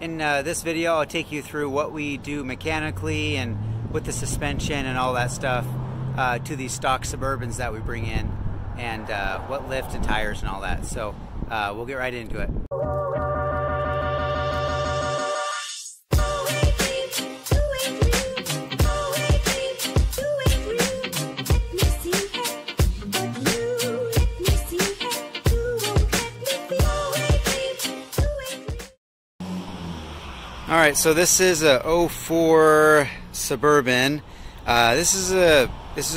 In this video, I'll take you through what we do mechanically and with the suspension and all that stuff to these stock Suburbans that we bring in, and what lift and tires and all that. So we'll get right into it. Alright, so this is a 04 Suburban. This is a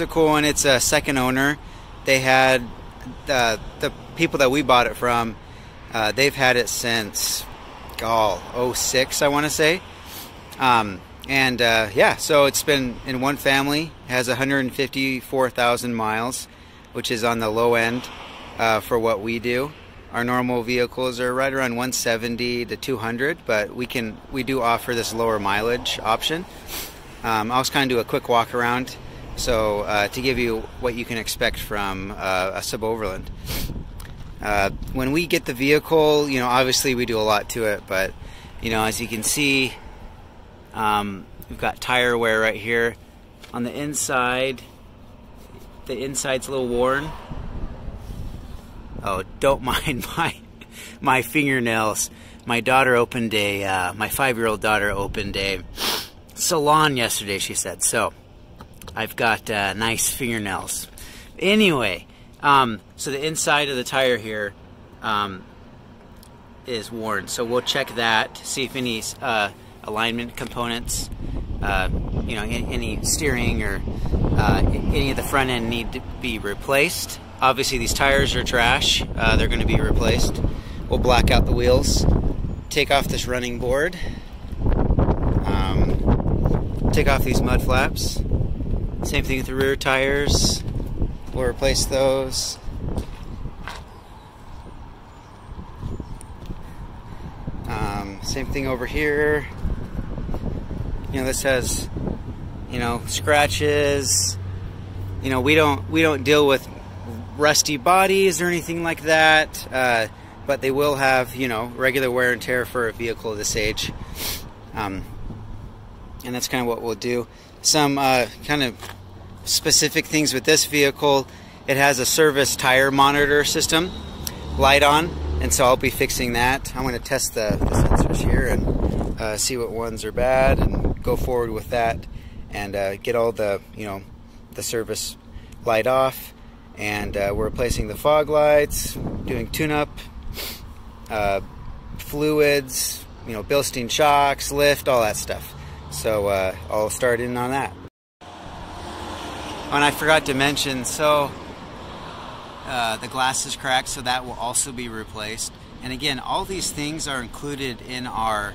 cool one. It's a second owner. They had the people that we bought it from, they've had it since 06, I want to say. Yeah, so it's been in one family. It has 154,000 miles, which is on the low end for what we do. Our normal vehicles are right around 170 to 200, but we do offer this lower mileage option. I'll just kind of do a quick walk around, so to give you what you can expect from a SUBOVERLAND. When we get the vehicle, you know, obviously we do a lot to it, but you know, as you can see, we've got tire wear right here on the inside. The inside's a little worn. Oh, don't mind my fingernails. My daughter opened my 5-year-old daughter opened a salon yesterday, she said. So I've got nice fingernails. Anyway, so the inside of the tire here is worn. So we'll check that, see if any alignment components, you know, any steering or any of the front end need to be replaced. Obviously these tires are trash, they're going to be replaced. We'll black out the wheels, take off this running board, take off these mud flaps. Same thing with the rear tires, we'll replace those. Same thing over here. You know, this has, you know, scratches. You know, we don't deal with rusty bodies or anything like that, but they will have, you know, regular wear and tear for a vehicle of this age, and that's kind of what we'll do. Some kind of specific things with this vehicle: it has a service tire monitor system light on, and so I'll be fixing that. I'm going to test the sensors here and see what ones are bad and go forward with that, and get all the, you know, the service light off. And we're replacing the fog lights, doing tune-up, fluids, you know, Bilstein shocks, lift, all that stuff. So I'll start in on that. Oh, and I forgot to mention, so the glass is cracked, so that will also be replaced. And again, all these things are included in our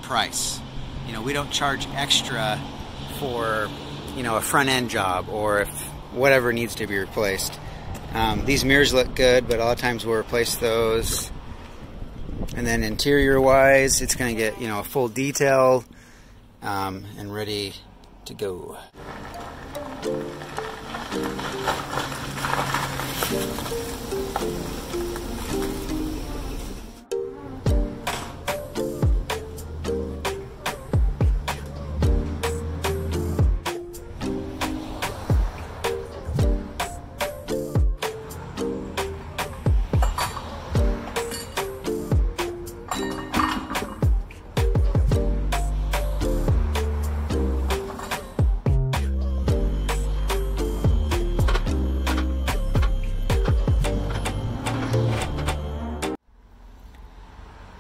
price. You know, we don't charge extra for, you know, a front-end job, or if whatever needs to be replaced. These mirrors look good, but a lot of times we'll replace those. And then interior wise, it's going to get, you know, a full detail and ready to go.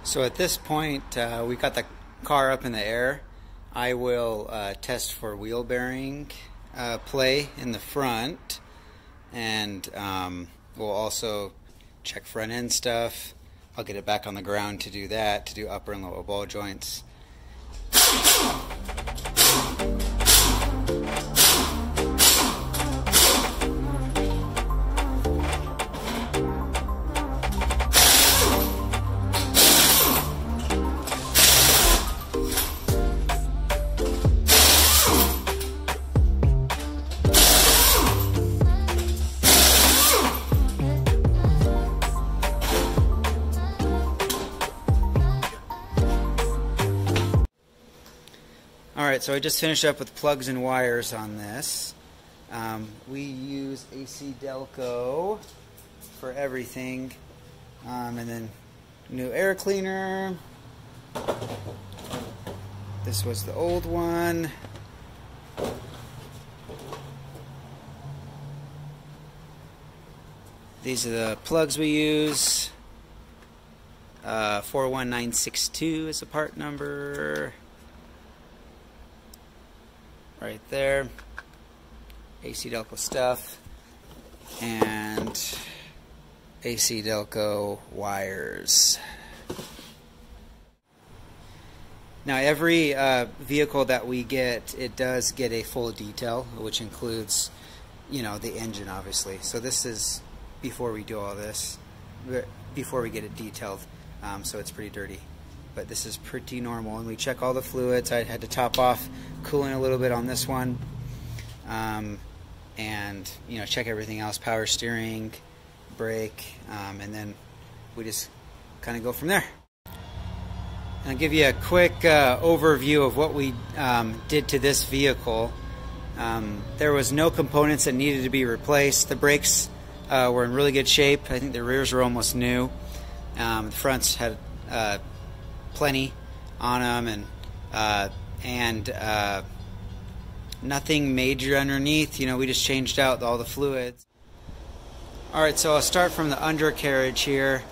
So at this point, we got the car up in the air. I will test for wheel bearing play in the front, and we'll also check front end stuff. I'll get it back on the ground to do that, to do upper and lower ball joints. Alright, so I just finished up with plugs and wires on this. We use ACDelco for everything. And then new air cleaner. This was the old one. These are the plugs we use. 41962 is the part number. Right there. ACDelco stuff. And ACDelco wires. Now every vehicle that we get, it does get a full detail, which includes, you know, the engine obviously. So this is before we do all this, before we get it detailed, so it's pretty dirty. But this is pretty normal, and we check all the fluids. I had to top off cooling a little bit on this one, and you know, check everything else, power steering, brake, and then we just kind of go from there. And I'll give you a quick overview of what we did to this vehicle. There was no components that needed to be replaced. The brakes were in really good shape. I think the rears were almost new. The fronts had plenty on them, and nothing major underneath. You know, we just changed out all the fluids. Alright, so I'll start from the undercarriage here.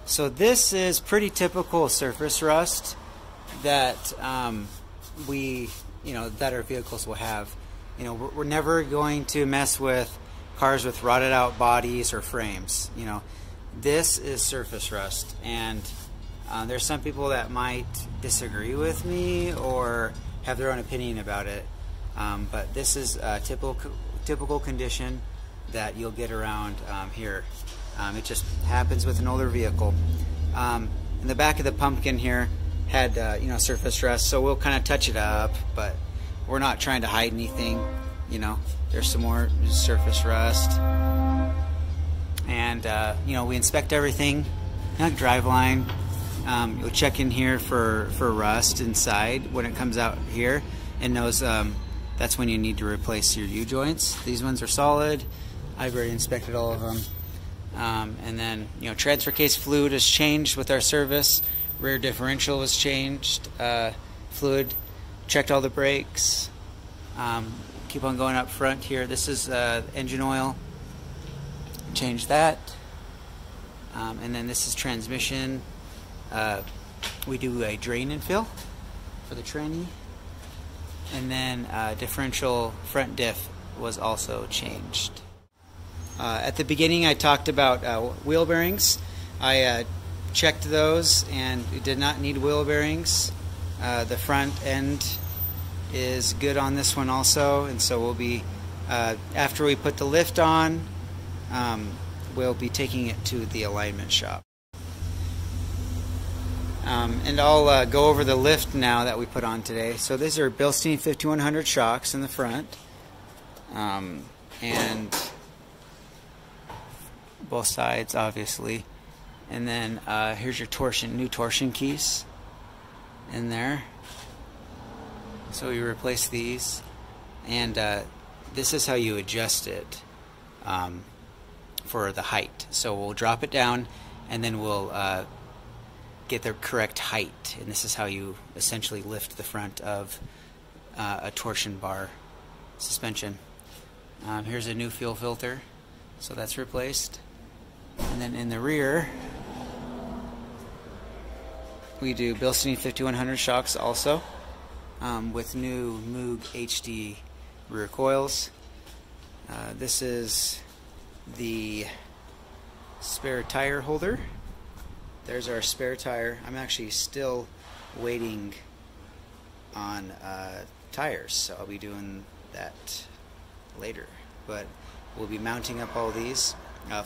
So this is pretty typical surface rust that that our vehicles will have. You know, we're never going to mess with cars with rotted out bodies or frames. You know, this is surface rust, and there's some people that might disagree with me or have their own opinion about it, but this is a typical condition that you'll get around here. It just happens with an older vehicle. In the back of the pumpkin here had you know, surface rust, so we'll kind of touch it up, but we're not trying to hide anything. You know, there's some more surface rust, and you know, we inspect everything, like driveline. You'll check in here for rust inside when it comes out here, and knows that's when you need to replace your U-joints. These ones are solid. I've already inspected all of them. And then, you know, transfer case fluid is changed with our service. Rear differential was changed. Fluid, checked all the brakes. Keep on going up front here. This is engine oil. Change that. And then this is transmission. We do a drain and fill for the tranny. And then differential front diff was also changed. At the beginning I talked about wheel bearings. I checked those, and we did not need wheel bearings. The front end is good on this one also, and so we'll be, after we put the lift on, we'll be taking it to the alignment shop. And I'll go over the lift now that we put on today. So these are Bilstein 5100 shocks in the front, and both sides obviously, and then here's your new torsion keys in there. So we replace these, and this is how you adjust it for the height. So we'll drop it down, and then we'll get the correct height, and this is how you essentially lift the front of a torsion bar suspension. Here's a new fuel filter, so that's replaced. And then in the rear, we do Bilstein 5100 shocks also, with new Moog HD rear coils. This is the spare tire holder. There's our spare tire. I'm actually still waiting on tires, so I'll be doing that later. But we'll be mounting up all these.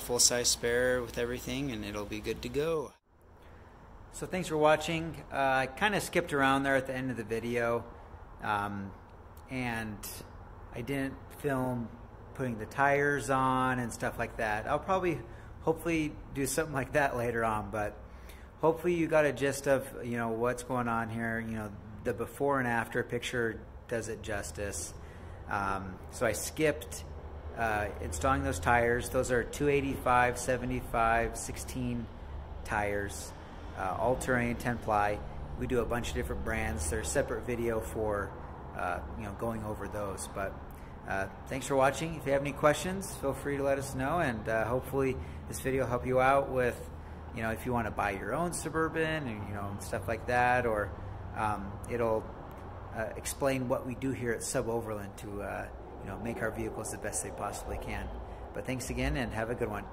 Full-size spare with everything, and it'll be good to go. So thanks for watching. I kind of skipped around there at the end of the video, and I didn't film putting the tires on and stuff like that. I'll probably hopefully do something like that later on, but hopefully you got a gist of, you know, what's going on here. You know, the before and after picture does it justice. So I skipped installing those tires. Those are 285, 75, 16 tires, all-terrain 10-ply. We do a bunch of different brands. There's a separate video for going over those. But thanks for watching. If you have any questions, feel free to let us know, and hopefully this video will help you out with, if you want to buy your own Suburban and stuff like that, or it'll explain what we do here at SUBOVERLAND to make our vehicles the best they possibly can. But thanks again, and have a good one.